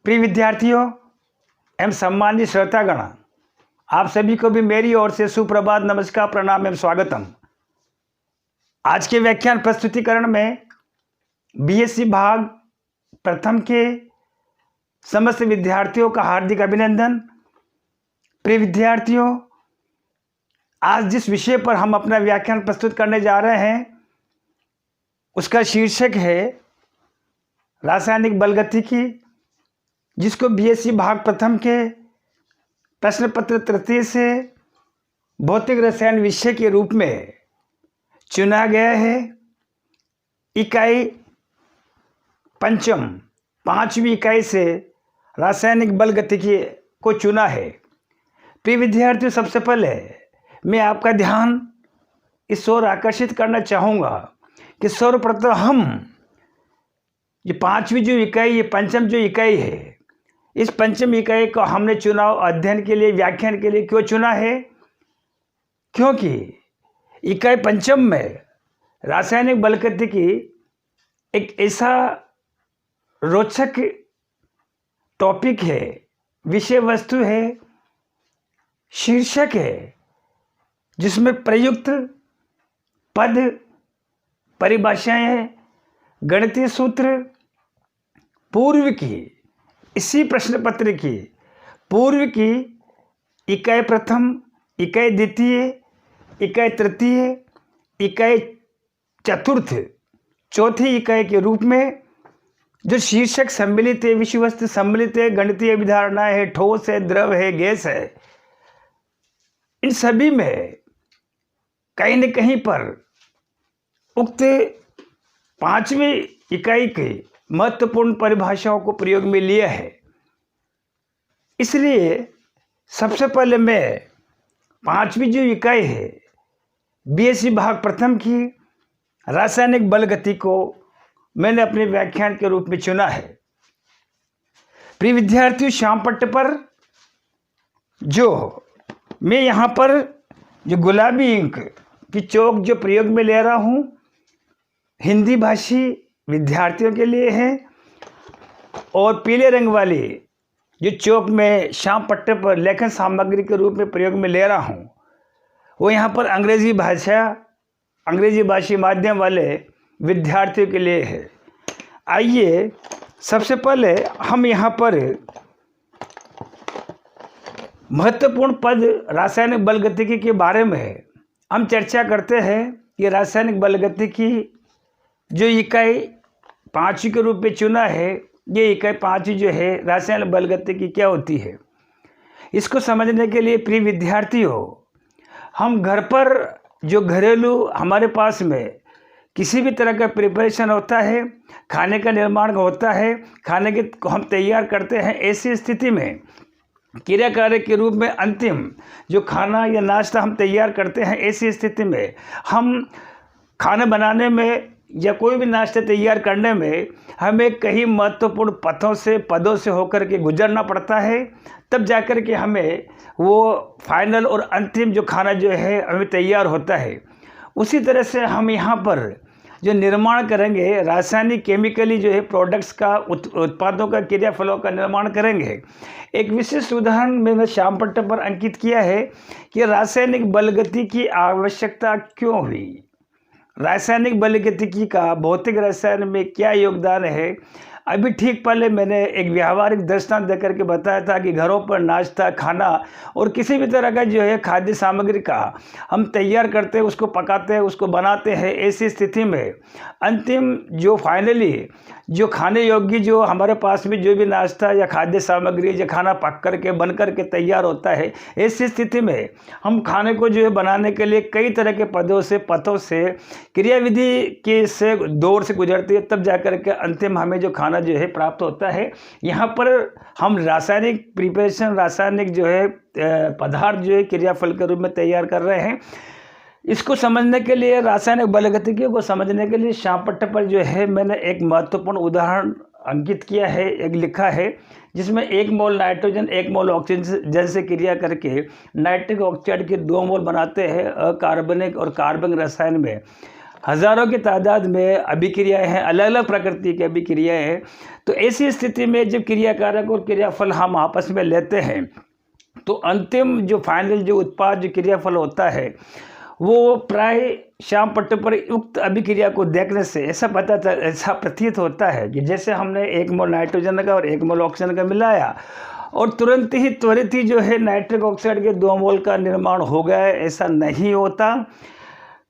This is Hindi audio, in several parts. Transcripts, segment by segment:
प्रिय विद्यार्थियों एवं सम्मानित श्रोतागण, आप सभी को भी मेरी ओर से सुप्रभात, नमस्कार, प्रणाम एवं स्वागतम। आज के व्याख्यान प्रस्तुतिकरण में बीएससी भाग प्रथम के समस्त विद्यार्थियों का हार्दिक अभिनंदन। प्रिय विद्यार्थियों, आज जिस विषय पर हम अपना व्याख्यान प्रस्तुत करने जा रहे हैं उसका शीर्षक है रासायनिक बलगतिकी, जिसको बीएससी भाग प्रथम के प्रश्न पत्र तृतीय से भौतिक रसायन विषय के रूप में चुना गया है। इकाई पंचम, पांचवी इकाई से रासायनिक बलगतिकी को चुना है। प्रिय विद्यार्थियों, सबसे पहले मैं आपका ध्यान इस ओर आकर्षित करना चाहूँगा कि सर्वप्रथम हम ये पांचवी जो इकाई, ये पंचम जो इकाई है, इस पंचम इकाई को हमने चुनाव अध्ययन के लिए, व्याख्यान के लिए क्यों चुना है? क्योंकि इकाई पंचम में रासायनिक बलगतिकी एक ऐसा रोचक टॉपिक है, विषय वस्तु है, शीर्षक है, जिसमें प्रयुक्त पद, परिभाषाएं, गणितीय सूत्र, पूर्व की, इसी प्रश्न पत्र की पूर्व की इकाई प्रथम, इकाई द्वितीय, इकाई तृतीय, इकाई चतुर्थ, चौथी इकाई के रूप में जो शीर्षक सम्मिलित है, विषय वस्तु सम्मिलित है, गणितीय अवधारणा है, ठोस है, द्रव है, गैस है, इन सभी में कहीं न कहीं पर उक्त पांचवी इकाई के महत्वपूर्ण परिभाषाओं को प्रयोग में लिया है। इसलिए सबसे पहले मैं पांचवी जो इकाई है बीएससी भाग प्रथम की रासायनिक बलगति को मैंने अपने व्याख्यान के रूप में चुना है। प्रिय विद्यार्थियों, श्याम पट्ट पर जो मैं यहाँ पर जो गुलाबी इंक की चौक जो प्रयोग में ले रहा हूँ, हिंदी भाषी विद्यार्थियों के लिए है, और पीले रंग वाली जो चौक में श्याम पट्टे पर लेखन सामग्री के रूप में प्रयोग में ले रहा हूँ, वो यहाँ पर अंग्रेजी भाषी माध्यम वाले विद्यार्थियों के लिए है। आइए सबसे पहले हम यहाँ पर महत्वपूर्ण पद रासायनिक बलगतिकी के बारे में हम चर्चा करते हैं। ये रासायनिक बलगतिकी जो इकाई पांचवी के रूप में चुना है, ये इकाई पांचवी जो है रासायनिक बलगतिकी क्या होती है, इसको समझने के लिए प्रिय विद्यार्थियों, हम घर पर जो घरेलू हमारे पास में किसी भी तरह का प्रिपरेशन होता है, खाने का निर्माण होता है, खाने के हम तैयार करते हैं, ऐसी स्थिति में क्रियाकारी के रूप में अंतिम जो खाना या नाश्ता हम तैयार करते हैं, ऐसी स्थिति में हम खाना बनाने में या कोई भी नाश्ता तैयार करने में हमें कई महत्वपूर्ण पदों से होकर के गुजरना पड़ता है, तब जाकर के हमें वो फाइनल और अंतिम जो खाना जो है हमें तैयार होता है। उसी तरह से हम यहाँ पर जो निर्माण करेंगे, रासायनिक केमिकली जो है प्रोडक्ट्स का, उत्पादों का, क्रियाफलों का निर्माण करेंगे। एक विशिष्ट उदाहरण मैंने श्याम पट्ट पर अंकित किया है कि रासायनिक बलगति की आवश्यकता क्यों हुई, रासायनिक बलगतिकी का भौतिक रसायन में क्या योगदान है। अभी ठीक पहले मैंने एक व्यावहारिक दृष्टांत देकर के बताया था कि घरों पर नाश्ता, खाना और किसी भी तरह का जो है खाद्य सामग्री का हम तैयार करते हैं, उसको पकाते हैं, उसको बनाते हैं। ऐसी स्थिति में अंतिम जो फाइनली जो खाने योग्य जो हमारे पास में जो भी नाश्ता या खाद्य सामग्री जो खाना पक करके बन करके तैयार होता है, ऐसी स्थिति में हम खाने को जो है बनाने के लिए कई तरह के पथों से क्रियाविधि के से दौर से गुजरती है, तब जाकर के अंतिम हमें जो खाना जो है प्राप्त होता है। यहाँ पर हम रासायनिक प्रिपरेशन, रासायनिक जो है पदार्थ जो है क्रियाफल के रूप में तैयार कर रहे हैं। इसको समझने के लिए, रासायनिक बलगतिकी को समझने के लिए श्याम पट्ट पर जो है मैंने एक महत्वपूर्ण उदाहरण अंकित किया है, एक लिखा है, जिसमें 1 मोल नाइट्रोजन 1 मोल ऑक्सीजन से क्रिया करके नाइट्रिक ऑक्साइड के 2 मोल बनाते हैं अकार्बनिक और कार्बनिक रसायन में। हज़ारों की तादाद में अभिक्रियाएँ हैं, अलग अलग प्रकृति की अभिक्रियाएँ हैं। तो ऐसी स्थिति में जब क्रियाकारक और क्रियाफल हम आपस में लेते हैं तो अंतिम जो फाइनल जो उत्पाद जो क्रियाफल होता है वो प्राय श्याम पट्टे पर उक्त अभिक्रिया को देखने से ऐसा प्रतीत होता है कि जैसे हमने 1 मोल नाइट्रोजन का और 1 मोल ऑक्सीजन का मिलाया और त्वरित ही जो है नाइट्रिक ऑक्साइड के 2 मोल का निर्माण हो गया है। ऐसा नहीं होता।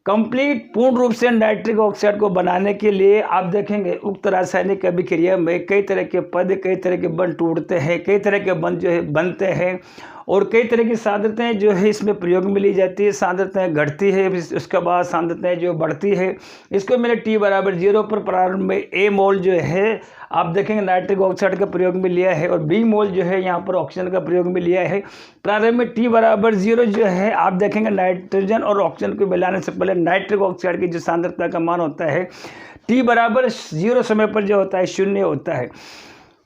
कंप्लीट पूर्ण रूप से नाइट्रिक ऑक्साइड को बनाने के लिए आप देखेंगे उक्त रासायनिक अभिक्रिया में कई तरह के पद, कई तरह के बंध टूटते हैं, कई तरह के बंध जो है बनते हैं और कई तरह की सांद्रताएं जो है इसमें प्रयोग में ली जाती है। सांद्रताएं घटती है, उसके बाद सांद्रताएं जो बढ़ती है। इसको मैंने T बराबर 0 पर प्रारंभ में A मोल जो है आप देखेंगे नाइट्रिक ऑक्साइड का प्रयोग में लिया है और B मोल जो है यहाँ पर ऑक्सीजन का प्रयोग में लिया है। प्रारंभ में T बराबर 0 जो है आप देखेंगे नाइट्रोजन और ऑक्सीजन को मिलाने से पहले नाइट्रिक ऑक्साइड की जो सांद्रता का मान होता है T बराबर 0 समय पर जो होता है 0 होता है।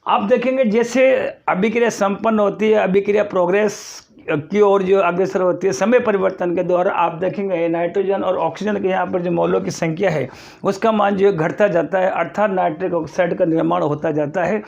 आप देखेंगे जैसे अभिक्रिया संपन्न होती है, अभिक्रिया प्रोग्रेस की ओर जो अग्रसर होती है समय परिवर्तन के द्वारा आप देखेंगे नाइट्रोजन और ऑक्सीजन के यहाँ पर जो मौलों की संख्या है उसका मान जो है घटता जाता है, अर्थात नाइट्रिक ऑक्साइड का निर्माण होता जाता है।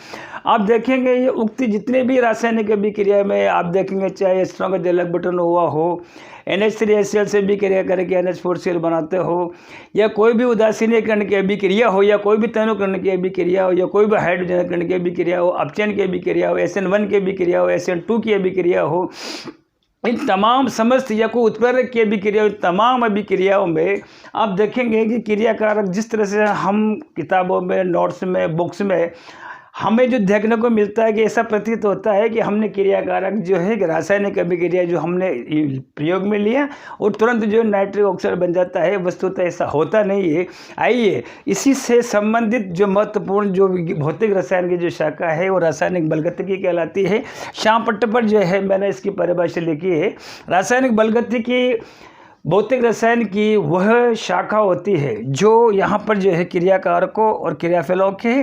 आप देखेंगे ये उक्ति जितने भी रासायनिक अभिक्रिया में आप देखेंगे चाहे स्ट्रॉन्ग जलक बटन हुआ हो, NH3HCl से भी क्रिया करके NH4Cl बनाते हो या कोई भी उदासीनीकरण की अभिक्रिया हो या कोई भी तनुकरण की अभिक्रिया हो या कोई भी हाइड्रोजनीकरण की अभिक्रिया हो, अपचयन की अभिक्रिया हो, SN1 की अभिक्रिया हो, SN2 की अभिक्रिया हो, इन तमाम समस्त या को उत्प्रेरक की अभिक्रिया तमाम अभिक्रियाओं में आप देखेंगे कि क्रियाकारक जिस तरह से हम किताबों में, नोट्स में, बुक्स में हमें जो देखने को मिलता है कि ऐसा प्रतीत होता है कि हमने क्रियाकारक जो है रासायनिक अभिक्रिया जो हमने प्रयोग में लिया और तुरंत जो नाइट्रिक ऑक्साइड बन जाता है, वस्तुतः ऐसा होता नहीं है। आइए इसी से संबंधित जो महत्वपूर्ण जो भौतिक रसायन की जो शाखा है वो रासायनिक बलगतिकी कहलाती है। श्याम पट्टे पर जो है मैंने इसकी परिभाषा लिखी है। रासायनिक बलगतिकी भौतिक रसायन की वह शाखा होती है जो यहाँ पर जो है क्रियाकारकों और क्रियाफलों के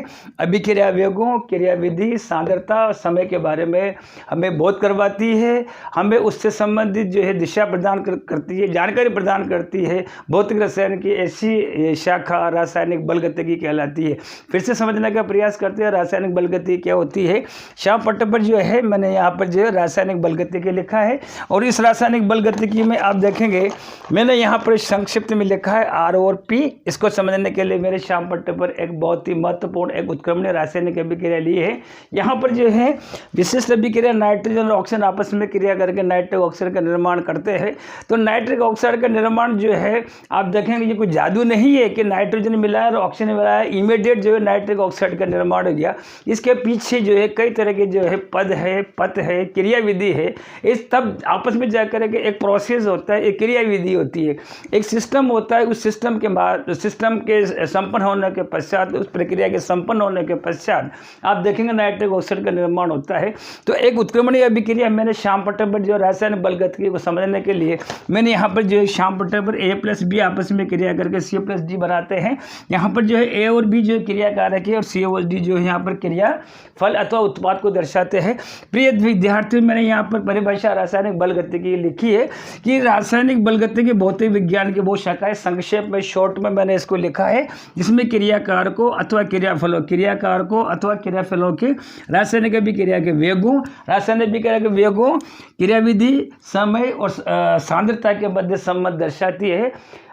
अभिक्रिया वेगों, क्रियाविधि, सांद्रता, समय के बारे में हमें बोध करवाती है, हमें उससे संबंधित जो है दिशा प्रदान करती है, जानकारी प्रदान करती है। भौतिक रसायन की ऐसी शाखा रासायनिक बलगतिकी कहलाती है। फिर से समझने का प्रयास करते हैं रासायनिक बलगतिकी क्या होती है। श्याम पट्टे पर जो है मैंने यहाँ पर जो है रासायनिक बलगतिकी लिखा है और इस रासायनिक बलगतिकी में आप देखेंगे मैंने यहाँ पर संक्षिप्त में लिखा है R और P। इसको समझने के लिए मेरे श्याम पट्टे पर एक बहुत ही महत्वपूर्ण एक उत्क्रमणीय रासायनिक अभिक्रिया ली है। यहाँ पर जो है विशिष्ट अभिक्रिया नाइट्रोजन और ऑक्सीजन आपस में क्रिया करके नाइट्रिक ऑक्साइड का निर्माण करते हैं। तो नाइट्रिक ऑक्साइड का निर्माण जो है आप देखेंगे ये कोई जादू नहीं है कि नाइट्रोजन मिलाया और ऑक्सीजन मिलाया इमीडिएट जो है नाइट्रिक ऑक्साइड का निर्माण हो गया। इसके पीछे जो है कई तरह के जो है पद है, पथ है, क्रियाविधि है। इस तब आपस में जाकर के एक प्रोसेस होता है, एक क्रियाविधि होती है, एक सिस्टम होता है। उस सिस्टम के बाद सिस्टम के संपन्न होने के पश्चात, उस प्रक्रिया के संपन्न होने के पश्चात आप देखेंगे नाइट्रिक ऑक्साइड का निर्माण होता है। तो एक उत्क्रमणीय अभिक्रिया मैंने श्याम पट्टे पर जो रासायनिक बलगतिकी को समझने के लिए मैंने यहाँ पर जो है श्याम पट्टे पर A+B आपस में क्रिया करके C+D बनाते हैं। यहाँ पर जो है A और B जो क्रियाकारक है और C और D जो है यहाँ पर क्रिया फल अथवा उत्पाद को दर्शाते हैं। प्रिय विद्यार्थियों, मैंने यहाँ पर परिभाषा रासायनिक बलगतिकी लिखी है कि रासायनिक बलगतिकी भौतिक विज्ञान की वो शाखा है। संक्षेप में शॉर्ट में मैंने इसको लिखा है जिसमें क्रियाकारकों अथवा क्रियाफलों अथवा क्रियाफलों के रासायनिक अभिक्रिया के वेगों, रासायनिक अभिक्रिया के वेगों, क्रियाविधि, समय और सांद्रता के मध्य संबंध दर्शाती है।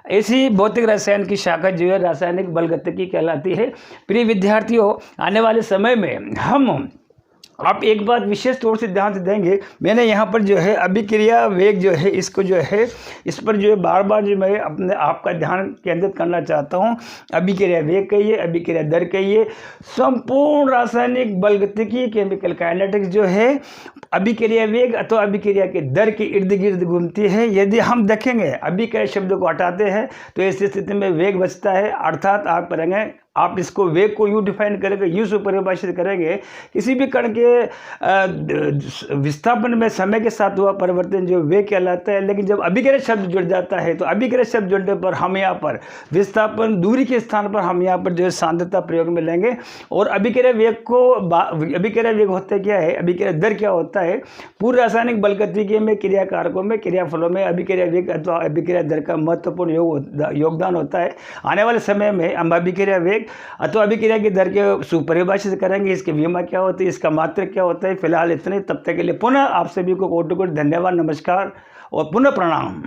ऐसी भौतिक रसायन की शाखा जो है रासायनिक बलगतिकी कहलाती है। प्रिय विद्यार्थियों, आने वाले समय में हम आप एक बात विशेष तौर से ध्यान से देंगे। मैंने यहाँ पर जो है अभिक्रिया वेग जो है इसको जो है इस पर जो है बार बार जो मैं अपने आपका ध्यान केंद्रित करना चाहता हूँ। अभिक्रिया वेग कहिए, अभिक्रिया दर कहिए, संपूर्ण रासायनिक बलगतिकी केमिकल काइनेटिक्स जो है अभिक्रिया वेग अथवा अभिक्रिया के दर के इर्द गिर्द घूमती है। यदि हम देखेंगे अभिक्रिया शब्द को हटाते हैं तो ऐसी स्थिति में वेग बचता है, अर्थात आप करेंगे आप इसको वेग को यूँ डिफाइन करेंगे, यूँ सुपरिभाषित करेंगे, किसी भी कण के विस्थापन में समय के साथ हुआ परिवर्तन जो वेग कहलाता है। लेकिन जब अभिक्रिया शब्द जुड़ जाता है तो अभिक्रिया शब्द जुड़ने पर हम यहाँ पर विस्थापन दूरी के स्थान पर हम यहाँ पर जो है सांद्रता प्रयोग में लेंगे। और अभिक्रिया वेग को अभिक्रिया वेग होता क्या है, अभिक्रिया दर क्या होता है, पूर्व रासायनिक बलगतिकी में क्रिया कारकों में क्रियाफलों में अभिक्रिया वेग अथवा अभिक्रिया दर का महत्वपूर्ण योगदान होता है। आने वाले समय में हम अभिक्रिया वेग अथवा अभिक्रिया की दर के सुपरिभाषित करेंगे, इसकी विमा क्या होती है, इसका मात्रक क्या होता है। फिलहाल इतने, तब तक के लिए पुनः आप सभी को कोटि कोटि धन्यवाद, नमस्कार और पुनः प्रणाम।